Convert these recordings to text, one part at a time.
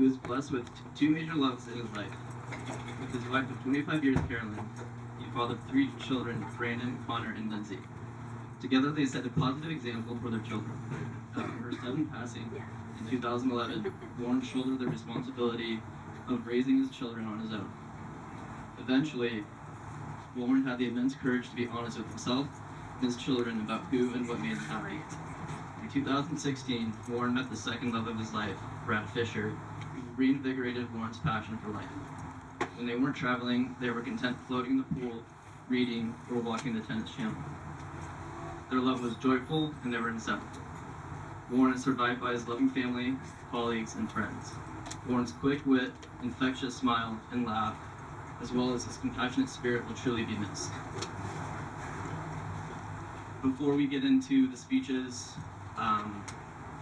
He was blessed with two major loves in his life. With his wife of 25 years, Carolyn, he fathered three children, Brandon, Connor, and Lindsay. Together, they set a positive example for their children. After her sudden passing in 2011, Warren shouldered the responsibility of raising his children on his own. Eventually, Warren had the immense courage to be honest with himself and his children about who and what made them happy. In 2016, Warren met the second love of his life, Brad Fisher, who reinvigorated Warren's passion for life. When they weren't traveling, they were content floating in the pool, reading, or watching the tennis channel. Their love was joyful, and they were inseparable. Warren is survived by his loving family, colleagues, and friends. Warren's quick wit, infectious smile, and laugh, as well as his compassionate spirit, will truly be missed. Before we get into the speeches,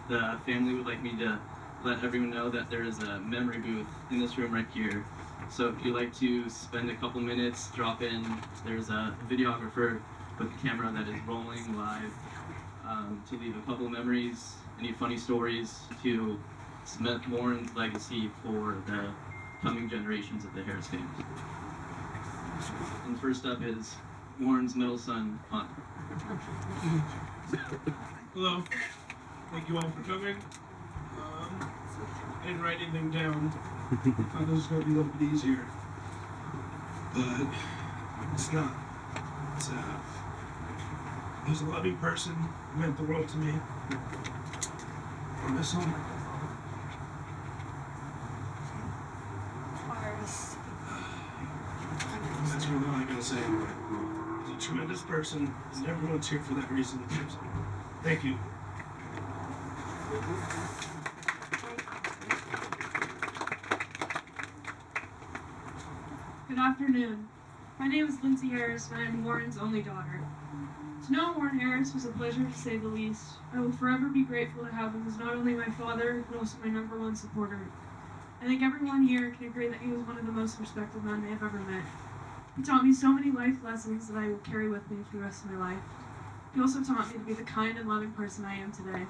the family would like me to let everyone know that there is a memory booth in this room right here. So if you'd like to spend a couple minutes, drop in. There's a videographer with a camera that is rolling live to leave a couple of memories, any funny stories, to cement Warren's legacy for the coming generations of the Harris family. And first up is Warren's middle son, Connor. Hello. Thank you all for coming. I didn't write anything down. I thought this was going to be a little bit easier. But it's not. It's, he was a loving person who meant the world to me. I miss him. That's really all I gotta say. He's a tremendous person, and everyone's here for that reason. Thank you. Good afternoon. My name is Lindsay Harris, and I am Warren's only daughter. To know Warren Harris was a pleasure, to say the least. I will forever be grateful to have him as not only my father, but also my number one supporter. I think everyone here can agree that he was one of the most respected men they have ever met. He taught me so many life lessons that I will carry with me for the rest of my life. He also taught me to be the kind and loving person I am today.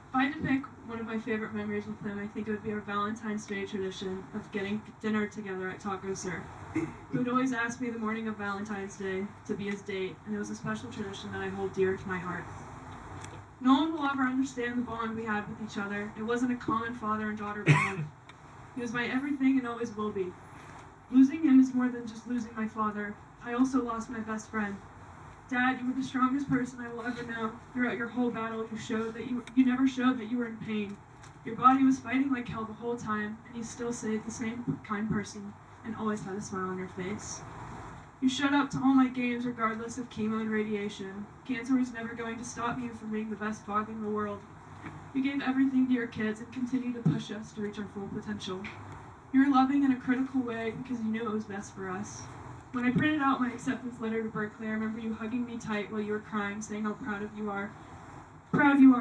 If I had to pick one of my favorite memories with him, I think it would be our Valentine's Day tradition of getting dinner together at Taco Sir. He would always ask me the morning of Valentine's Day to be his date, and it was a special tradition that I hold dear to my heart. No one will ever understand the bond we had with each other. It wasn't a common father and daughter bond. He was my everything and always will be. Losing him is more than just losing my father. I also lost my best friend. Dad, you were the strongest person I will ever know. Throughout your whole battle, you never showed that you were in pain. Your body was fighting like hell the whole time, and you still stayed the same kind person and always had a smile on your face. You showed up to all my games regardless of chemo and radiation. Cancer was never going to stop you from being the best father in the world. You gave everything to your kids and continue to push us to reach our full potential. You were loving in a critical way because you knew it was best for us. When I printed out my acceptance letter to Berkeley, I remember you hugging me tight while you were crying, saying how proud you are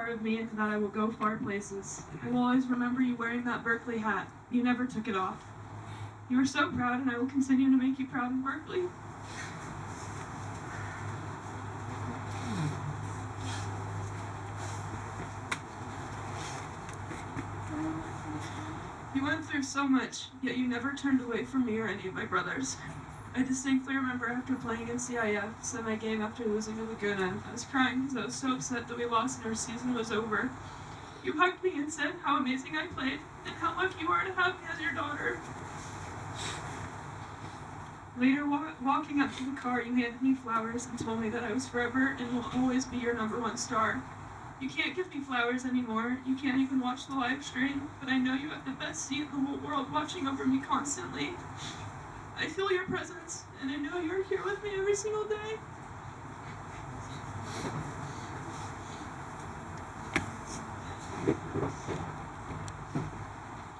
of me, and that I will go far places. I will always remember you wearing that Berkeley hat. You never took it off. You are so proud, and I will continue to make you proud in Berkeley. You went through so much, yet you never turned away from me or any of my brothers. I distinctly remember after playing in CIF, semi-game after losing to Laguna, I was crying because I was so upset that we lost and our season was over. You hugged me and said how amazing I played, and how lucky you are to have me as your daughter. Later, walking up to the car, you handed me flowers and told me that I was forever and will always be your number one star. You can't give me flowers anymore, you can't even watch the live stream, but I know you have the best seat in the whole world watching over me constantly. I feel your presence, and I know you're here with me every single day.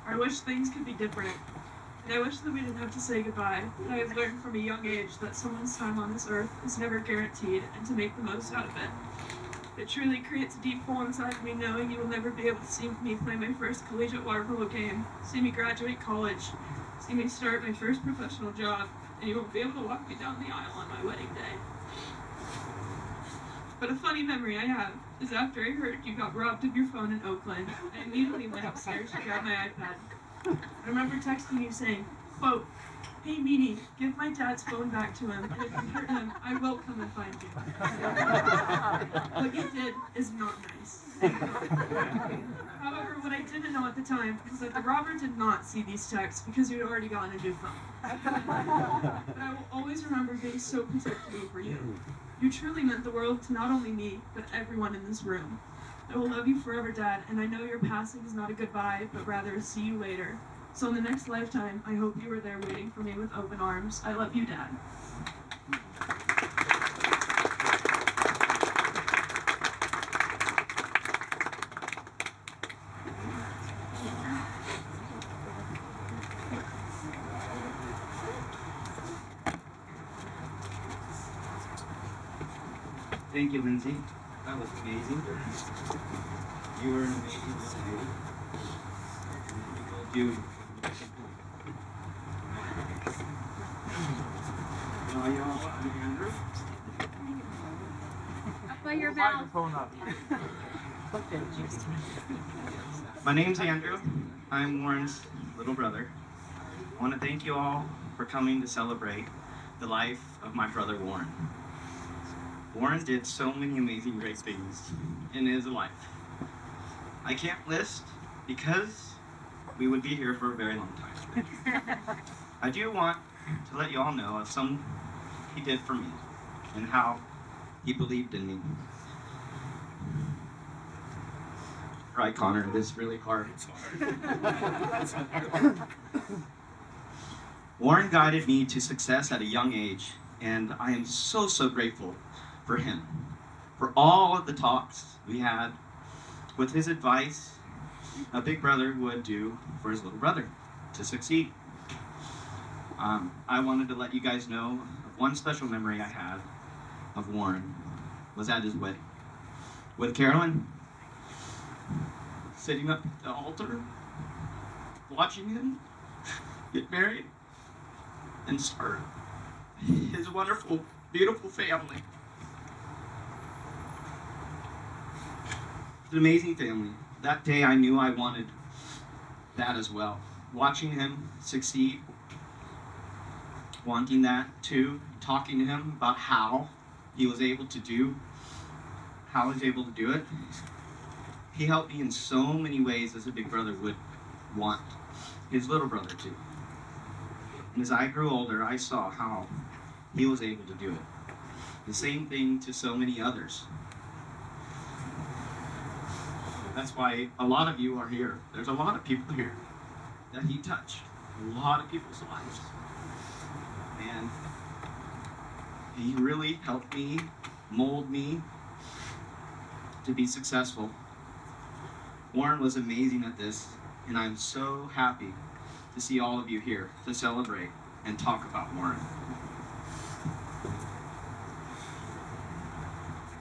I wish things could be different, and I wish that we didn't have to say goodbye. But I have learned from a young age that someone's time on this earth is never guaranteed, and to make the most out of it. It truly creates a deep hole inside of me knowing you will never be able to see me play my first collegiate water polo game, see me graduate college, see me start my first professional job, and you won't be able to walk me down the aisle on my wedding day. But a funny memory I have is after I heard you got robbed of your phone in Oakland, I immediately went upstairs to grab my iPad. I remember texting you saying, quote, "Hey Meanie, give my dad's phone back to him, and if you hurt him, I will come and find you." What you did is not nice. However, what I didn't know at the time was that the robber did not see these texts because you had already gotten a new phone. But I will always remember being so protective over you. You truly meant the world to not only me, but everyone in this room. I will love you forever, Dad, and I know your passing is not a goodbye, but rather a see you later. So in the next lifetime, I hope you are there waiting for me with open arms. I love you, Dad. Thank you, Lindsay. That was amazing. You were an amazing lady. You. Now you all, Andrew. Up by your mouth. My name's Andrew. I'm Warren's little brother. I want to thank you all for coming to celebrate the life of my brother Warren. Warren did so many amazing great things in his life. I can't list because we would be here for a very long time. I do want to let you all know of some he did for me and how he believed in me. Right, Connor, it is really hard. It's hard. Warren guided me to success at a young age, and I am so grateful for him, for all of the talks we had with his advice a big brother would do for his little brother to succeed. I wanted to let you guys know of one special memory I had of Warren was at his wedding with Carolyn, sitting up at the altar, watching him get married and start his wonderful, beautiful family. It's an amazing family. That day I knew I wanted that as well. Watching him succeed, wanting that too, talking to him about how he was able to do it. He helped me in so many ways as a big brother would want his little brother to. And as I grew older, I saw how he was able to do it. The same thing to so many others. That's why a lot of you are here. There's a lot of people here that he touched. A lot of people's lives. And he really helped me, mold me to be successful. Warren was amazing at this, and I'm so happy to see all of you here to celebrate and talk about Warren.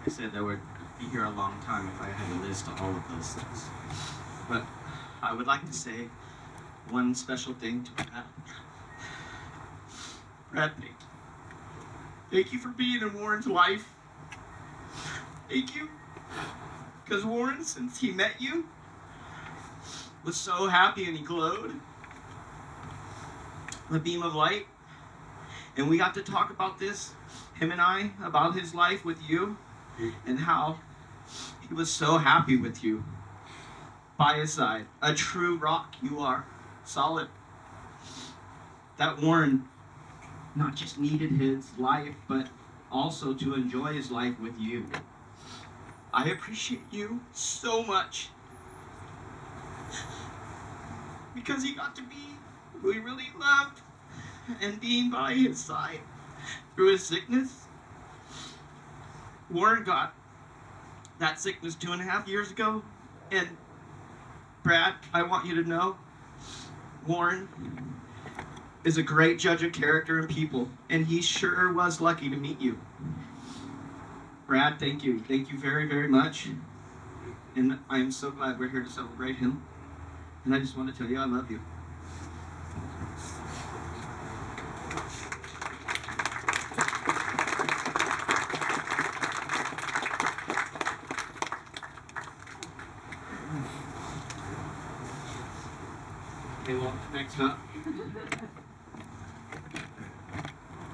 I said that would be here a long time if I had to list all of those things. But I would like to say one special thing to Brad. Brad, thank you for being in Warren's life. Thank you. Because Warren, since he met you, was so happy and he glowed. A beam of light. And we got to talk about this, him and I, about his life with you and how he was so happy with you by his side. A true rock you are, solid. That Warren not just needed his life, but also to enjoy his life with you. I appreciate you so much because he got to be who he really loved and being by his side through his sickness. Warren got that sickness 2.5 years ago, and Brad, I want you to know, Warren is a great judge of character and people, and he sure was lucky to meet you. Brad, thank you. Thank you very, very much. And I am so glad we're here to celebrate him. And I just want to tell you I love you. Okay, well, next up.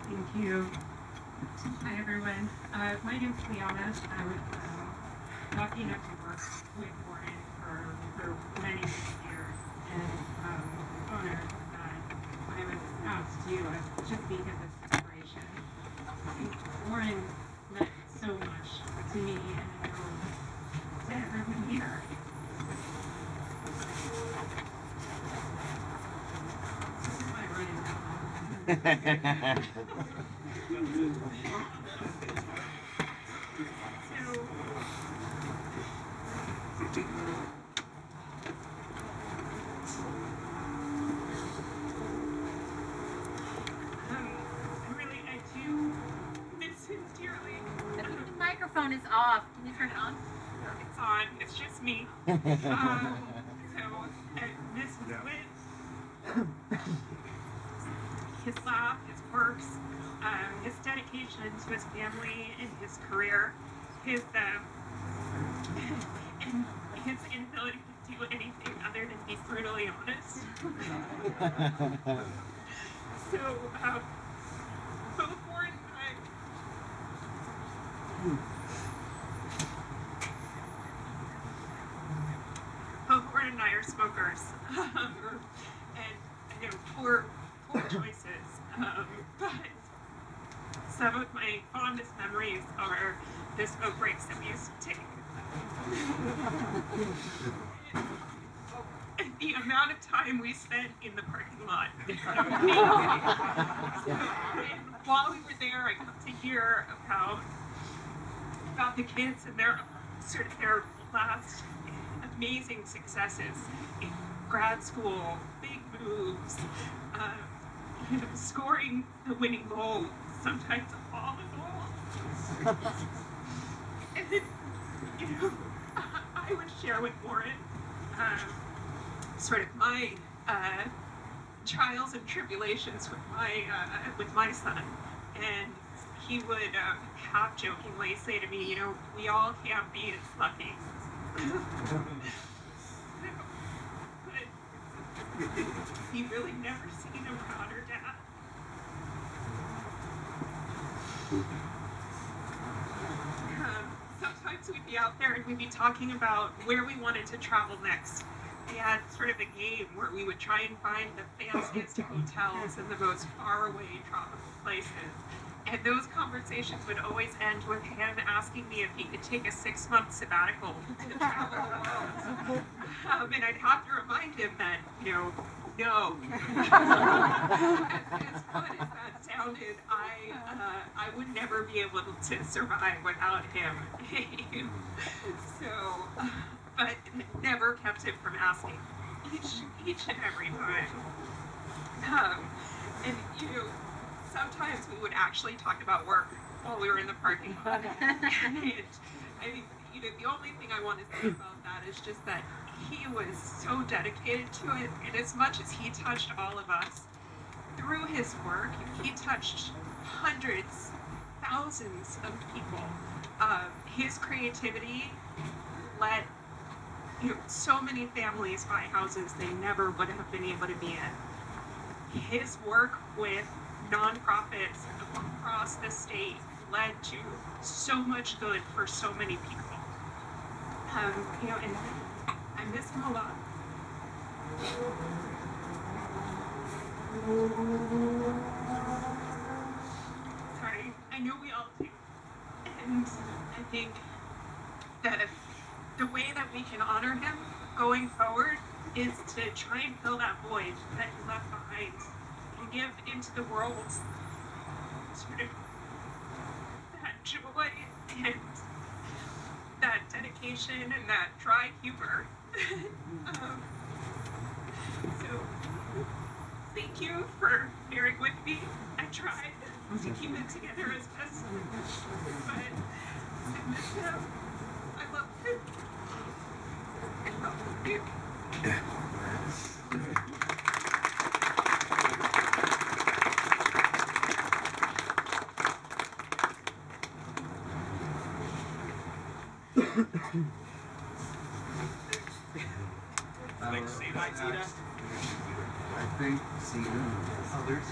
Thank you. Hi, everyone. My name's Liana. I was lucky enough to work with Warren for many years, and honored that I was asked to just be his inspiration. Warren meant so much to me, and I know to everyone here. This is my running down. I do miss him dearly. The microphone is off. Can you turn it on? It's on. It's just me. So I miss his wit, his laugh, his quirks, his dedication to his family and his career, his and his inability to do anything other than be brutally honest. So both Warren and I are smokers, and you know, poor choices. But some of my fondest memories are the smoke breaks that we used to take. And the amount of time we spent in the parking lot. And while we were there, I got to hear about the kids and their last amazing successes in grad school, big moves, scoring the winning goal, sometimes all the goals. And then, I would share with Warren sort of my trials and tribulations with my son, and he would half jokingly say to me, we all can't be as lucky. But he really never seen a prouder dad. Sometimes we'd be out there and we'd be talking about where we wanted to travel next. We had sort of a game where we would try and find the fanciest hotels and the most faraway tropical places. And those conversations would always end with him asking me if he could take a 6-month sabbatical to travel the world. And I'd have to remind him that, no. As good as that sounded, I would never be able to survive without him. So, but never kept him from asking each and every time. And sometimes we would actually talk about work while we were in the parking lot. And the only thing I want to say about that is just that he was so dedicated to it, and as much as he touched all of us through his work, he touched hundreds, thousands of people. His creativity let so many families buy houses they never would have been able to be in. His work with nonprofits across the state led to so much good for so many people. And I miss him a lot. Sorry, I know we all do. And I think that the way that we can honor him going forward is to try and fill that void that he left behind and give into the world sort of that joy and that dedication and that dry humor. So thank you for bearing with me. I tried to keep it together as best, but I miss him. I love him. I love you. Thanks, Tita. I think seeing others.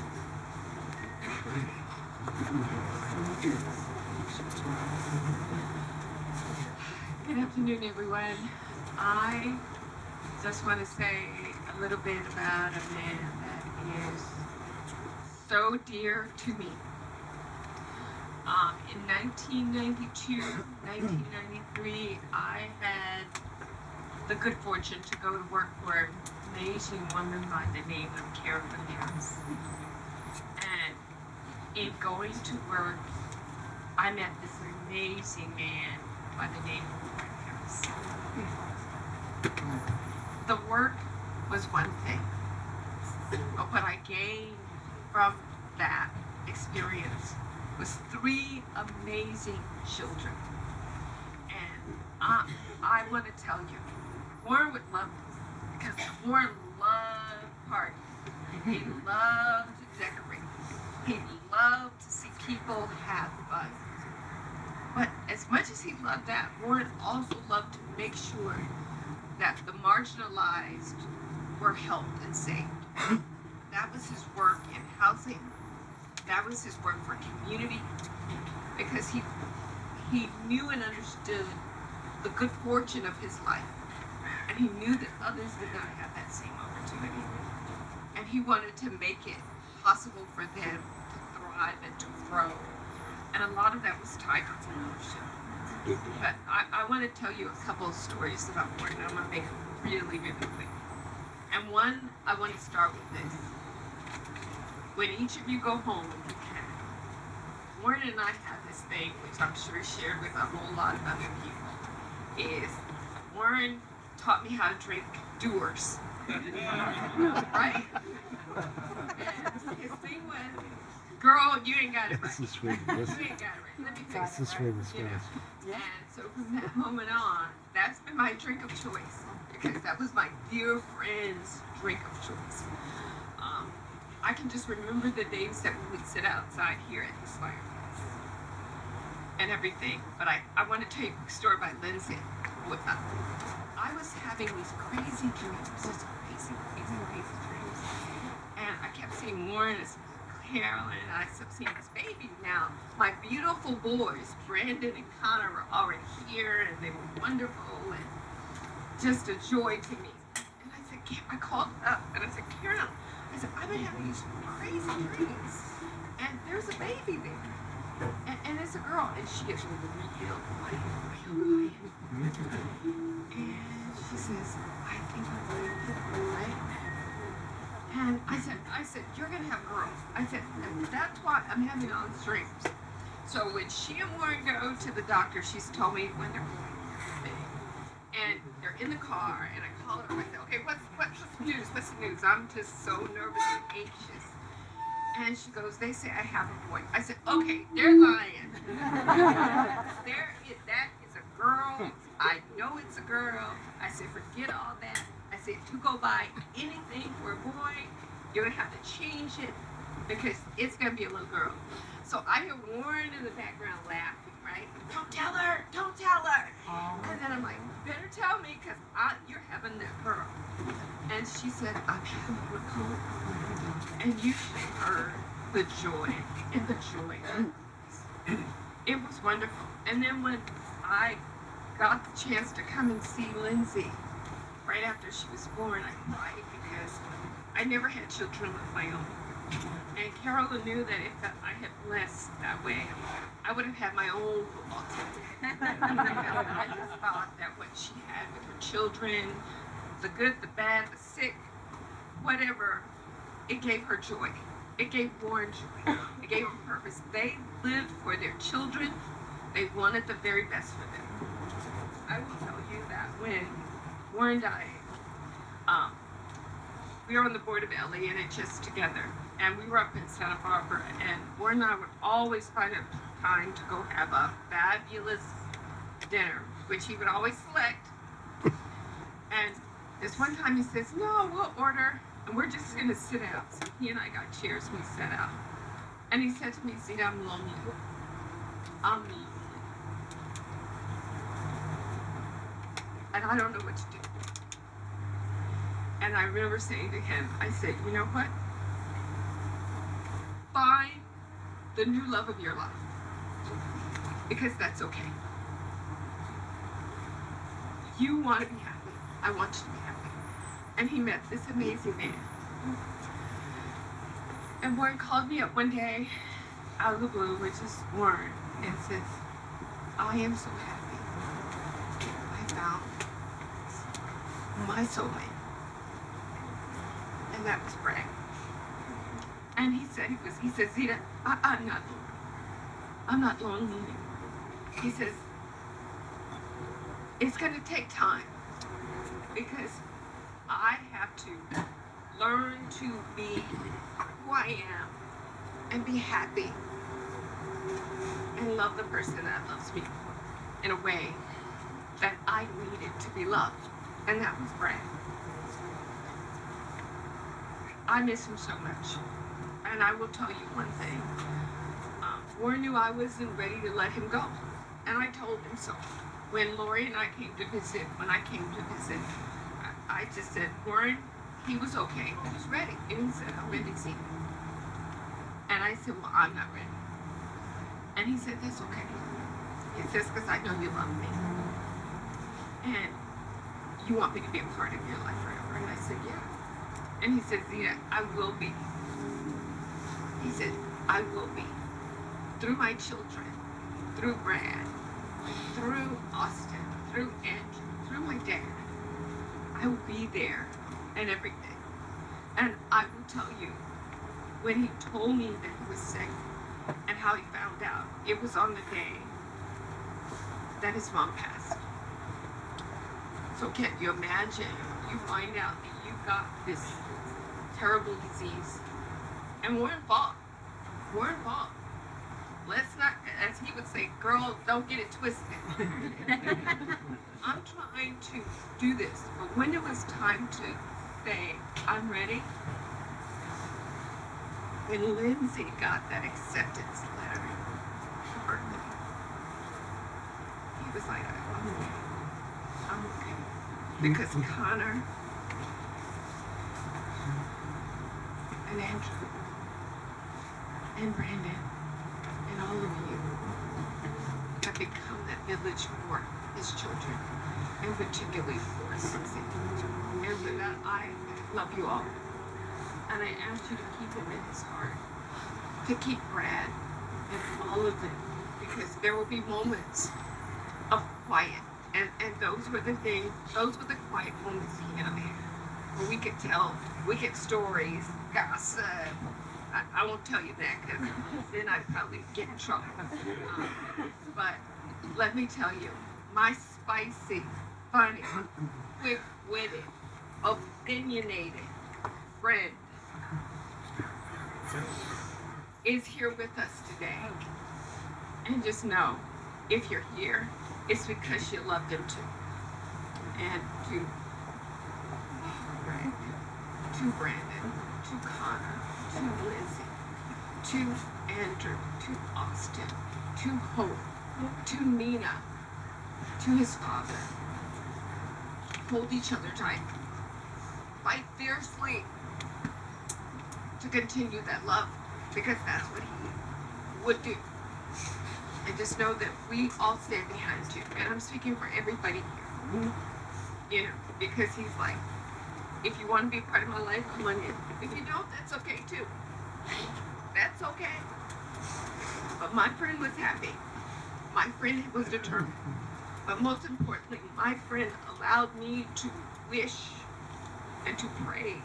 Good afternoon, everyone. I just want to say a little bit about a man that is so dear to me. In 1992, 1993, I had the good fortune to go to work for an amazing woman by the name of Carolyn Harris. And in going to work, I met this amazing man by the name of Warren Harris. The work was one thing, but what I gained from that experience was 3 amazing children. And I want to tell you, Warren would love this, because Warren loved parties. He loved to decorate. He loved to see people have fun. But as much as he loved that, Warren also loved to make sure that the marginalized were helped and saved. That was his work in housing. That was his work for community, because he knew and understood the good fortune of his life, and he knew that others did not have that same opportunity, and he wanted to make it possible for them to thrive and to grow, and a lot of that was tied to entrepreneurship. But I want to tell you a couple of stories about Warren. I'm going to make them really, really quick. And one, I want to start with this. When each of you go home, if you can, Warren and I have this thing, which I'm sure is shared with a whole lot of other people, is Warren taught me how to drink Doers. Right? And his thing was, girl, you ain't got it right. You ain't got it right. Let me fix it. Right? You know? And so from that moment on, that's been my drink of choice, because that was my dear friend's drink of choice. I can just remember the days that we would sit outside here at this fireplace and everything. But I want to tell you a quick story about Lindsay. I was having these crazy dreams, just crazy dreams. And I kept seeing Warren as Carolyn, and I kept seeing this baby. Now, my beautiful boys, Brandon and Connor, were already here, and they were wonderful and just a joy to me. And I said, I called up and I said, Carolyn, I said, I've been having these crazy dreams, and there's a baby there, and it's a girl, and she gets real quiet, and she says, I think I'm going to get her, right? And I said, you're going to have girls. I said, and that's why I'm having all these dreams. So when she and Warren go to the doctor, she's told me when they're going. And they're in the car, and I call her, and I say, okay, what's the news? What's the news? I'm just so nervous and anxious. And she goes, they say I have a boy. I said, okay, they're lying. That is a girl. I know it's a girl. I said, forget all that. I said, if you go buy anything for a boy, you're going to have to change it, because it's going to be a little girl. So I hear Warren in the background laughing, right? Don't tell her. And then I'm like, better tell me, because you're having that girl. And she said, I'm having a girl. And you should have heard the joy and the joy. It was wonderful. And then when I got the chance to come and see Lindsay right after she was born, I cried, because I never had children of my own. And Carolyn knew that if I had blessed that way, I would have had my own football team. I just thought that what she had with her children, the good, the bad, the sick, whatever, it gave her joy. It gave Warren joy. It gave them purpose. They lived for their children. They wanted the very best for them. I will tell you that when Warren died, we were on the board of LANHS together, and we were up in Santa Barbara, and Warren and I would always find a time to go have a fabulous dinner, which he would always select. And this one time he says, no, we'll order, and we're just gonna sit out. So he and I got chairs, and we sat out. And he said to me, Zita, I'm lonely. I'm lonely. And I don't know what to do. And I remember saying to him, I said, you know what? Find the new love of your life. Because that's okay. You want to be happy. I want you to be happy. And he met this amazing man. And Warren called me up one day, out of the blue, which is Warren, and says, I am so happy. I found my soulmate. And that was Brad. And he said, Zita, I'm not lonely. I'm not lonely anymore. He says, it's gonna take time because I have to learn to be who I am and be happy and love the person that loves me in a way that I needed to be loved. And that was Brad. I miss him so much. And I will tell you one thing. Warren knew I wasn't ready to let him go. And I told him so. When Lori and I came to visit, I just said, Warren, he was okay. He was ready. And he said, I'm ready to see him. And I said, well, I'm not ready. And he said, that's okay. He says, because I know you love me. And you want me to be a part of your life forever. And I said, yeah. And he said, Zita, I will be. He said, I will be. Through my children, through Brad, through Austin, through Andrew, through my dad. I will be there and everything. And I will tell you, when he told me that he was sick and how he found out, it was on the day that his mom passed. So can you imagine, you find out that you've got this terrible disease, and Warren fought. Let's not, as he would say, girl, don't get it twisted. I'm trying to do this, but when it was time to say, I'm ready, when Lindsay got that acceptance letter, he was like, I'm okay. Because Connor and Andrew and Brandon and all of you have become that village for his children, and particularly for Susie. And for that, I love you all. And I ask you to keep him in his heart, to keep Brad and all of them, because there will be moments of quiet. And those were the quiet moments he and I had, where we could tell wicked stories, gossip. I won't tell you that, because then I'd probably get in trouble. But let me tell you, my spicy, funny, quick-witted, opinionated friend is here with us today. And just know, if you're here, it's because you loved him too. And to Brandon, to Connor, to Lizzie, to Andrew, to Austin, to Hope, to Nina, to his father. Hold each other tight. Fight fiercely to continue that love, because that's what he would do. And just know that we all stand behind you. And I'm speaking for everybody here. You know, because he's like, if you want to be a part of my life, come on in. If you don't, that's okay too. That's okay. But my friend was happy. My friend was determined. But most importantly, my friend allowed me to wish and to pray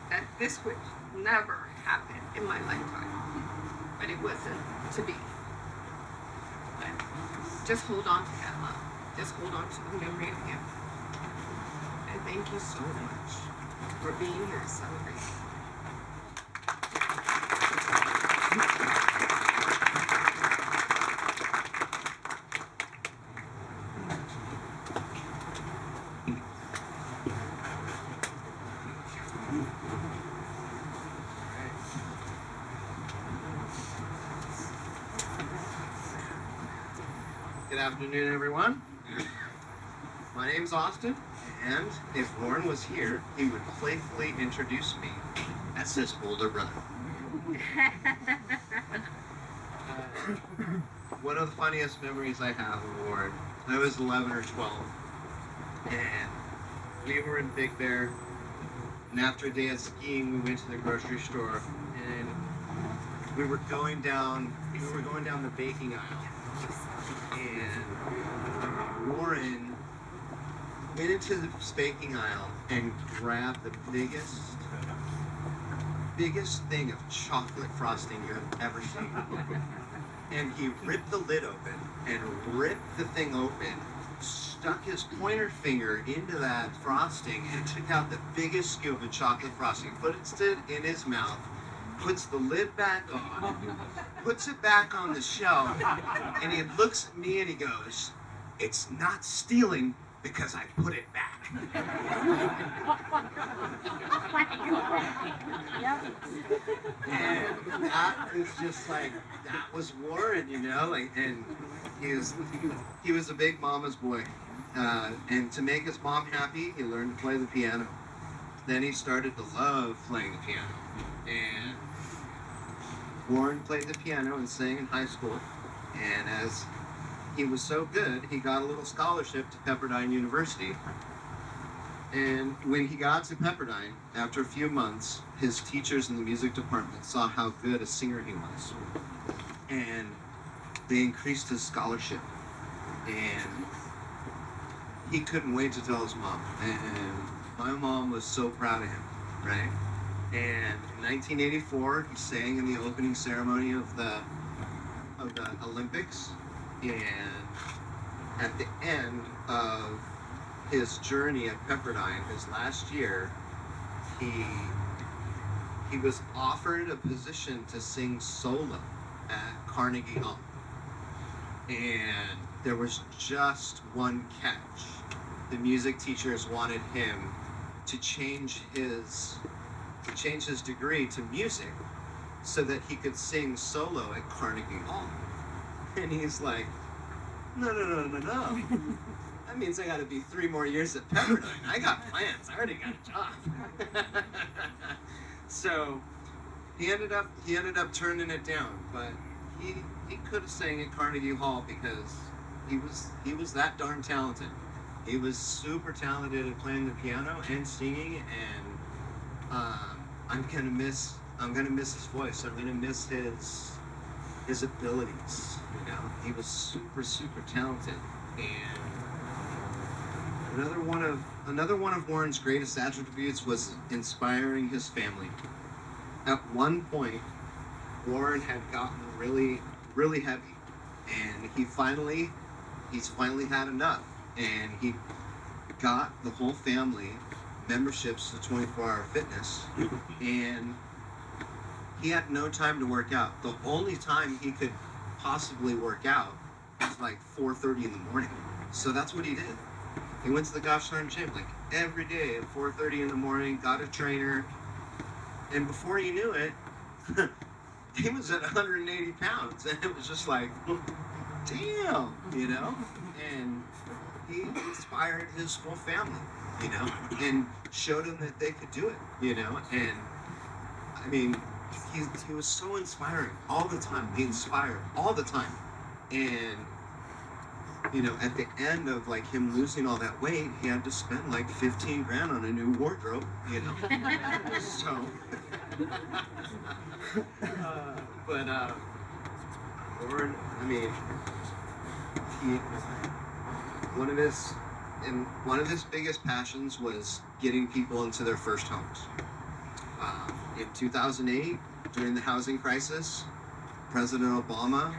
that this would never happen in my lifetime. But it wasn't to be. But just hold on to that love. Just hold on to the memory of him. And thank you so much for being here to celebrate. Good afternoon, everyone. My name's Austin, And if Warren was here, he would playfully introduce me as his older brother. One of the funniest memories I have of Warren, I was 11 or 12, and we were in Big Bear, and after a day of skiing, we went to the grocery store, and we were going down the baking aisle, and Warren went into the baking aisle and grabbed the biggest thing of chocolate frosting you have ever seen. And he ripped the lid open and ripped the thing open, stuck his pointer finger into that frosting and took out the biggest scoop of chocolate frosting, puts it in his mouth, puts the lid back on, puts it back on the shelf, and he looks at me and he goes, "It's not stealing because I put it back." And that is just like, that was Warren, you know, like, and he was a big mama's boy. And to make his mom happy, he learned to play the piano. Then he started to love playing the piano. And Warren played the piano and sang in high school. And as he was so good, he got a little scholarship to Pepperdine University. And when he got to Pepperdine, after a few months, his teachers in the music department saw how good a singer he was. And they increased his scholarship. And he couldn't wait to tell his mom. And my mom was so proud of him, right? And in 1984, he sang in the opening ceremony of the Olympics. And at the end of his journey at Pepperdine, his last year, he was offered a position to sing solo at Carnegie Hall. And there was just one catch. The music teachers wanted him to change his degree to music so that he could sing solo at Carnegie Hall. And he's like, no. That means I gotta be 3 more years at Pepperdine. I got plans. I already got a job. So he ended up turning it down, but he could have sang at Carnegie Hall because he was that darn talented. He was super talented at playing the piano and singing, and I'm gonna miss his voice. I'm gonna miss his abilities. You know, he was super talented. And another one of Warren's greatest attributes was inspiring his family. At one point, Warren had gotten really heavy, and he's finally had enough, and he got the whole family memberships to 24-hour fitness, and he had no time to work out. The only time he could possibly work out was like 4:30 in the morning. So that's what he did. He went to the gosh darn gym like every day at 4:30 in the morning, got a trainer, and before you knew it, he was at 180 pounds, and it was just like, damn, you know? And he inspired his whole family, you know, and showed them that they could do it, you know? And I mean, he was so inspiring all the time. He inspired all the time. And you know, at the end of like him losing all that weight, he had to spend like 15 grand on a new wardrobe, you know. So, Warren, I mean, one of his biggest passions was getting people into their first homes. In 2008, during the housing crisis, President Obama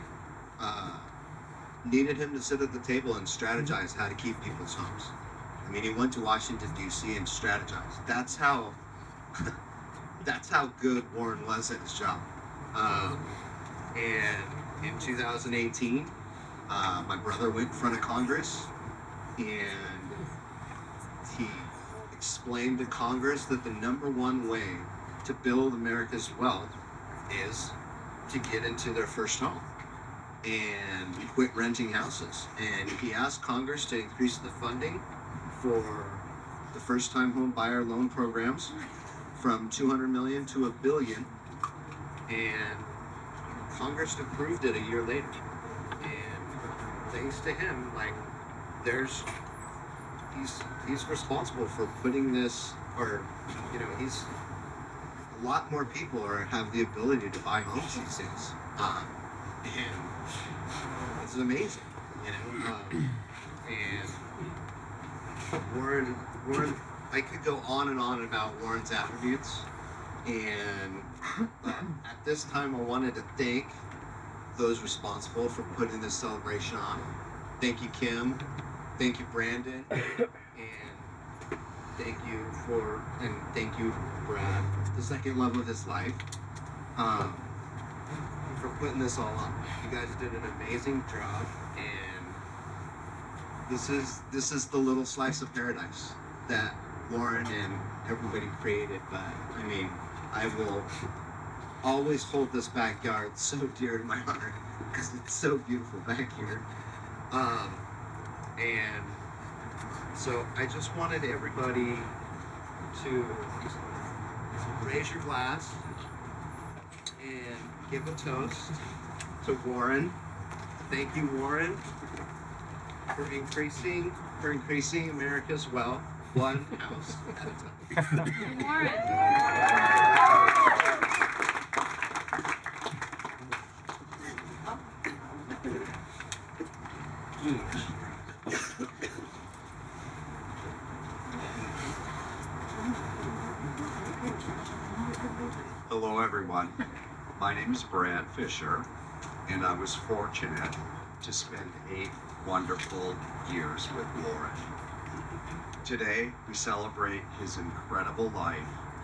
needed him to sit at the table and strategize how to keep people's homes. I mean, he went to Washington, D.C. and strategized. That's how good Warren was at his job. And in 2018, my brother went in front of Congress and he explained to Congress that the number one way to build America's wealth is to get into their first home and quit renting houses. And he asked Congress to increase the funding for the first-time home buyer loan programs from 200 million to $1 billion, and Congress approved it a year later. And thanks to him, like, he's responsible for putting this, or he's a lot more people have the ability to buy homes these days, and it's amazing, and Warren, I could go on and on about Warren's attributes, and at this time I wanted to thank those responsible for putting this celebration on. Thank you, Kim. Thank you, Brandon. And thank you, Brad, the second love of his life, for putting this all on. You guys did an amazing job, and this is the little slice of paradise that Warren and everybody created. But I mean, I will always hold this backyard so dear to my heart because it's so beautiful back here. And so I just wanted everybody to raise your glass and give a toast to Warren. Thank you, Warren, for increasing America's wealth one house at a time. Hello everyone, my name is Brad Fisher, and I was fortunate to spend 8 wonderful years with Warren. Today we celebrate his incredible life,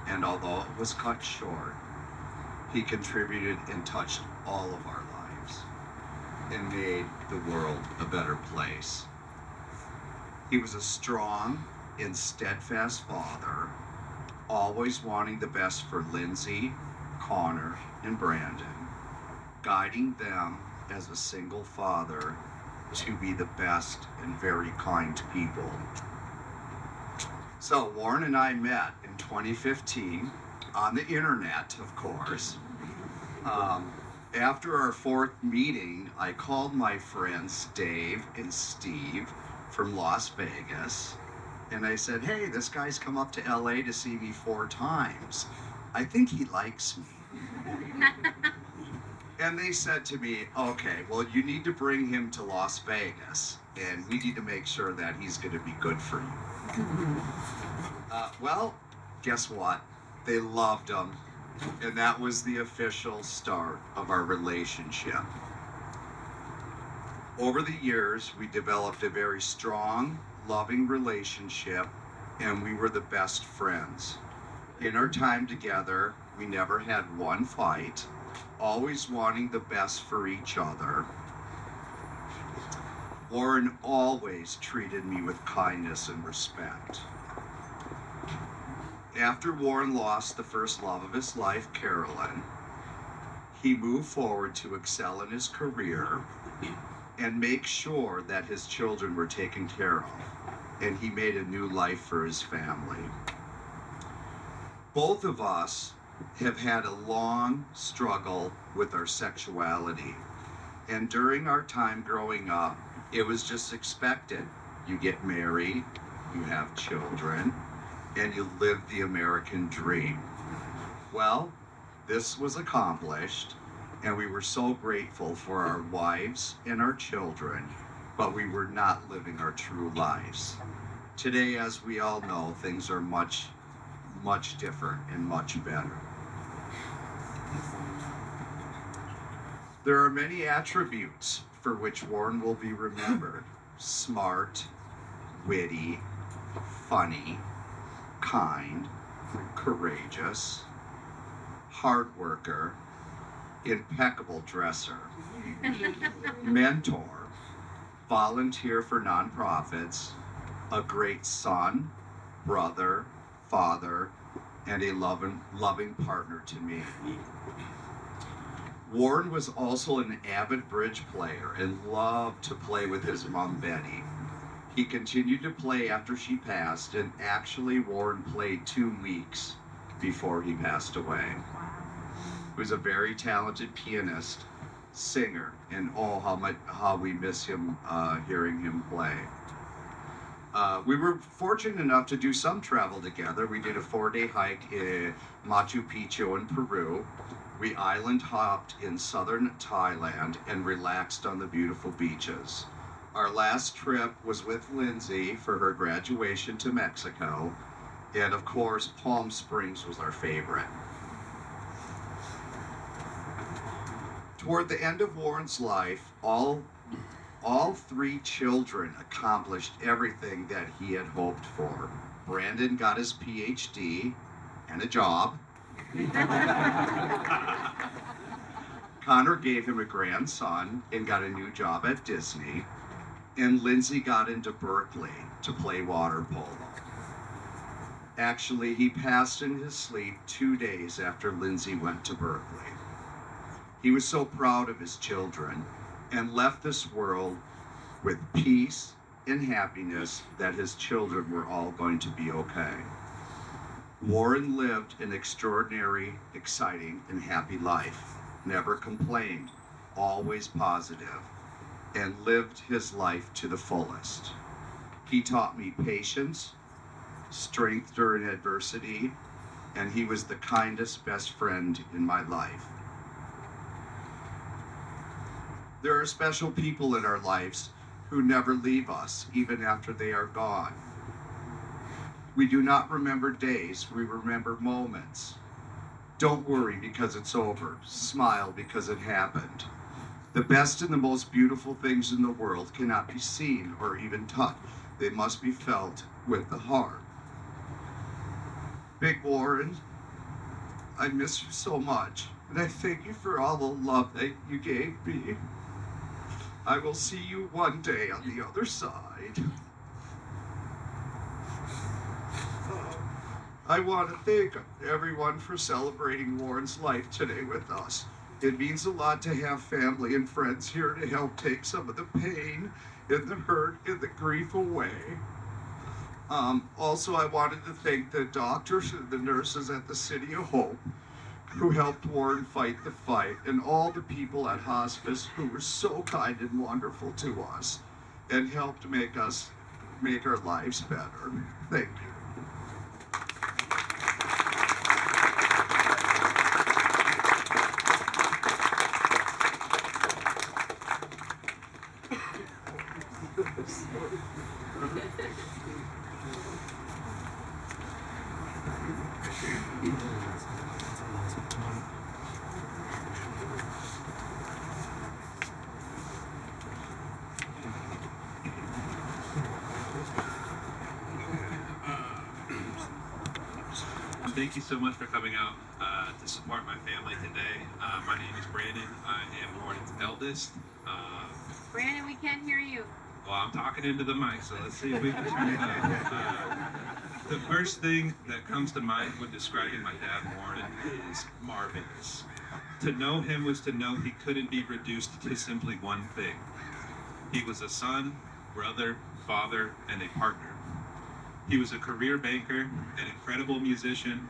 and although it was cut short, he contributed and touched all of our lives and made the world a better place. He was a strong and steadfast father, always wanting the best for Lindsay, Connor, and Brandon, guiding them as a single father to be the best and very kind people. So Warren and I met in 2015 on the internet, of course. After our 4th meeting, I called my friends Dave and Steve from Las Vegas, and I said, hey, this guy's come up to LA to see me 4 times. I think he likes me. And they said to me, okay, well, you need to bring him to Las Vegas, and we need to make sure that he's going to be good for you. Well, guess what? They loved him, and that was the official start of our relationship. Over the years, we developed a very strong, loving relationship, and we were the best friends. In our time together, we never had one fight, always wanting the best for each other. Warren always treated me with kindness and respect. After Warren lost the first love of his life, Carolyn, he moved forward to excel in his career and make sure that his children were taken care of, and he made a new life for his family. Both of us have had a long struggle with our sexuality, and during our time growing up, it was just expected. You get married, you have children, and you live the American dream. Well, this was accomplished, and we were so grateful for our wives and our children, but we were not living our true lives. Today, as we all know, things are much, much different and much better. There are many attributes for which Warren will be remembered: smart, witty, funny, kind, courageous, hard worker, impeccable dresser, mentor, volunteer for nonprofits, a great son, brother, father, and a loving partner to me. Warren was also an avid bridge player and loved to play with his mom, Betty. He continued to play after she passed, and actually Warren played 2 weeks before he passed away. He was a very talented pianist, singer, and how we miss him hearing him play. We were fortunate enough to do some travel together. We did a 4-day hike in Machu Picchu in Peru. We island hopped in southern Thailand and relaxed on the beautiful beaches. Our last trip was with Lindsay for her graduation to Mexico, and of course, Palm Springs was our favorite. Toward the end of Warren's life, all 3 children accomplished everything that he had hoped for. Brandon got his PhD and a job. Connor gave him a grandson and got a new job at Disney. And Lindsay got into Berkeley to play water polo. Actually, he passed in his sleep 2 days after Lindsay went to Berkeley. He was so proud of his children and left this world with peace and happiness that his children were all going to be okay. Warren lived an extraordinary, exciting, and happy life. Never complained, always positive, and lived his life to the fullest. He taught me patience, strength during adversity, and he was the kindest best friend in my life. There are special people in our lives who never leave us, even after they are gone. We do not remember days, we remember moments. Don't worry because it's over. Smile because it happened. The best and the most beautiful things in the world cannot be seen or even touched. They must be felt with the heart. Big Warren, I miss you so much, and I thank you for all the love that you gave me. I will see you one day on the other side. I want to thank everyone for celebrating Warren's life today with us. It means a lot to have family and friends here to help take some of the pain and the hurt and the grief away. Also, I wanted to thank the doctors and the nurses at the City of Hope who helped Warren fight the fight, and all the people at hospice who were so kind and wonderful to us and helped make our lives better. Thank you. Thank you so much for coming out to support my family today. My name is Brandon. I am Warren's eldest. Brandon, we can't hear you. Well, I'm talking into the mic, so let's see if we can turn it up. The first thing that comes to mind when describing my dad, Warren, is marvelous. To know him was to know he couldn't be reduced to simply one thing. He was a son, brother, father, and a partner. He was a career banker, an incredible musician,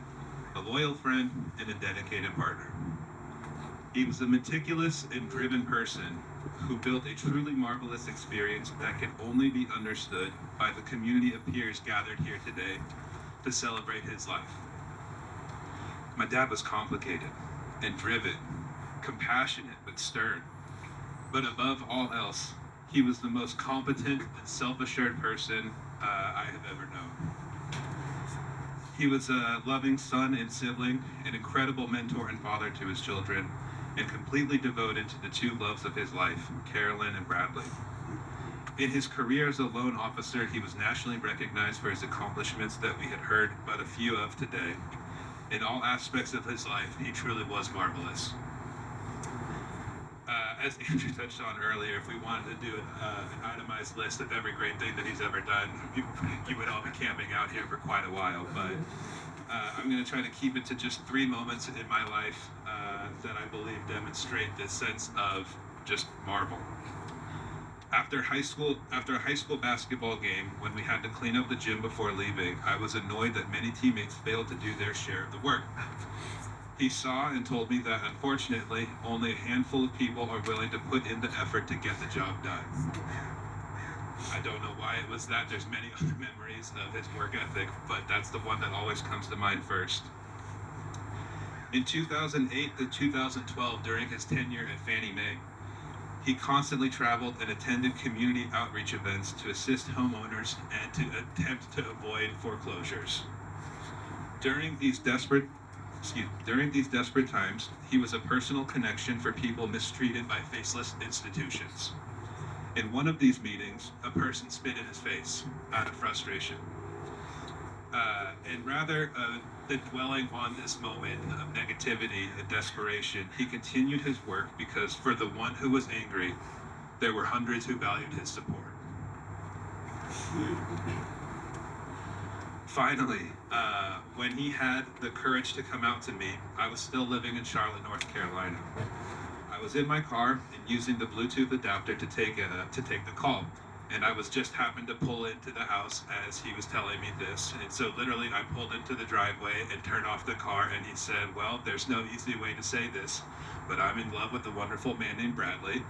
a loyal friend, and a dedicated partner. He was a meticulous and driven person who built a truly marvelous experience that can only be understood by the community of peers gathered here today to celebrate his life. My dad was complicated and driven, compassionate but stern. But above all else, he was the most competent and self-assured person I have ever known. He was a loving son and sibling, an incredible mentor and father to his children, and completely devoted to the 2 loves of his life, Carolyn and Bradley. In his career as a loan officer, he was nationally recognized for his accomplishments that we had heard but a few of today. In all aspects of his life, he truly was marvelous. As Andrew touched on earlier, if we wanted to do an itemized list of every great thing that he's ever done, you would all be camping out here for quite a while. But I'm going to try to keep it to just 3 moments in my life that I believe demonstrate this sense of just marvel. After a high school basketball game, when we had to clean up the gym before leaving, I was annoyed that many teammates failed to do their share of the work. He saw and told me that unfortunately, only a handful of people are willing to put in the effort to get the job done. I don't know why it was that. There's many other memories of his work ethic, but that's the one that always comes to mind first. In 2008 to 2012, during his tenure at Fannie Mae, he constantly traveled and attended community outreach events to assist homeowners and to attempt to avoid foreclosures. During these desperate times, he was a personal connection for people mistreated by faceless institutions. In one of these meetings, a person spit in his face out of frustration. And rather than dwelling on this moment of negativity and desperation, he continued his work because for the one who was angry, there were hundreds who valued his support. Finally, when he had the courage to come out to me, I was still living in Charlotte, North Carolina. I was in my car and using the Bluetooth adapter to take the call. And I was just happened to pull into the house as he was telling me this. And so literally I pulled into the driveway and turned off the car, and he said, well, there's no easy way to say this, but I'm in love with a wonderful man named Bradley.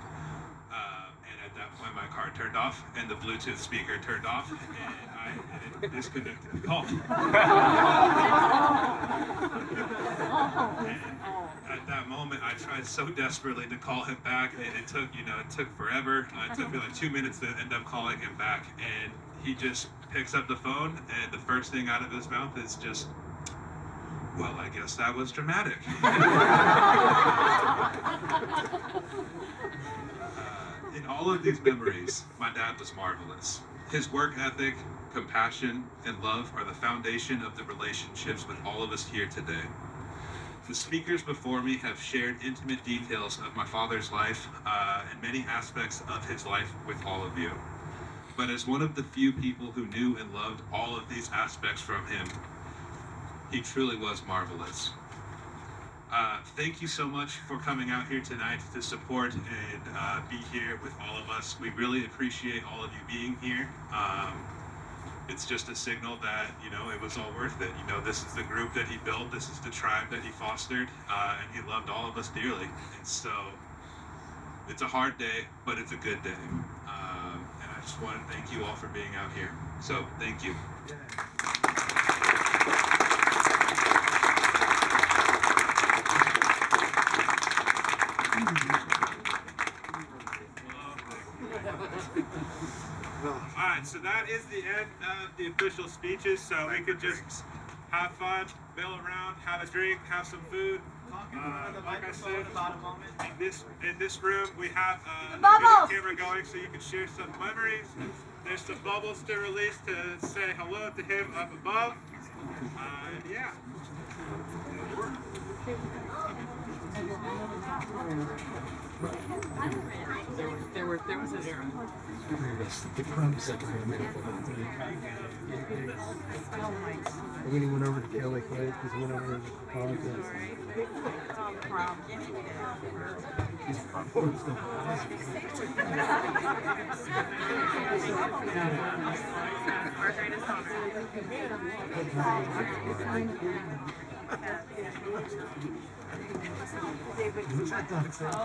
And at that point my car turned off and the Bluetooth speaker turned off, and I disconnected the call. At that moment, I tried so desperately to call him back, and it took forever. It took me like 2 minutes to end up calling him back, and he just picks up the phone, and the first thing out of his mouth is just, well, I guess that was dramatic. In all of these memories, my dad was marvelous. His work ethic, compassion, and love are the foundation of the relationships with all of us here today. The speakers before me have shared intimate details of my father's life and many aspects of his life with all of you. But as one of the few people who knew and loved all of these aspects from him, he truly was marvelous. Thank you so much for coming out here tonight to support and be here with all of us. We really appreciate all of you being here. It's just a signal that, it was all worth it. This is the group that he built, this is the tribe that he fostered, and he loved all of us dearly. And so, it's a hard day, but it's a good day. And I just want to thank you all for being out here. So, thank you. Alright, so that is the end of the official speeches, so we could just have fun, mill around, have a drink, have some food. Like I said, in this room we have a video camera going so you can share some memories. There's some bubbles to release to say hello to him up above. Yeah. There was an era. The crumbs. When he went over to Kelly Clay, because he went over to the politics.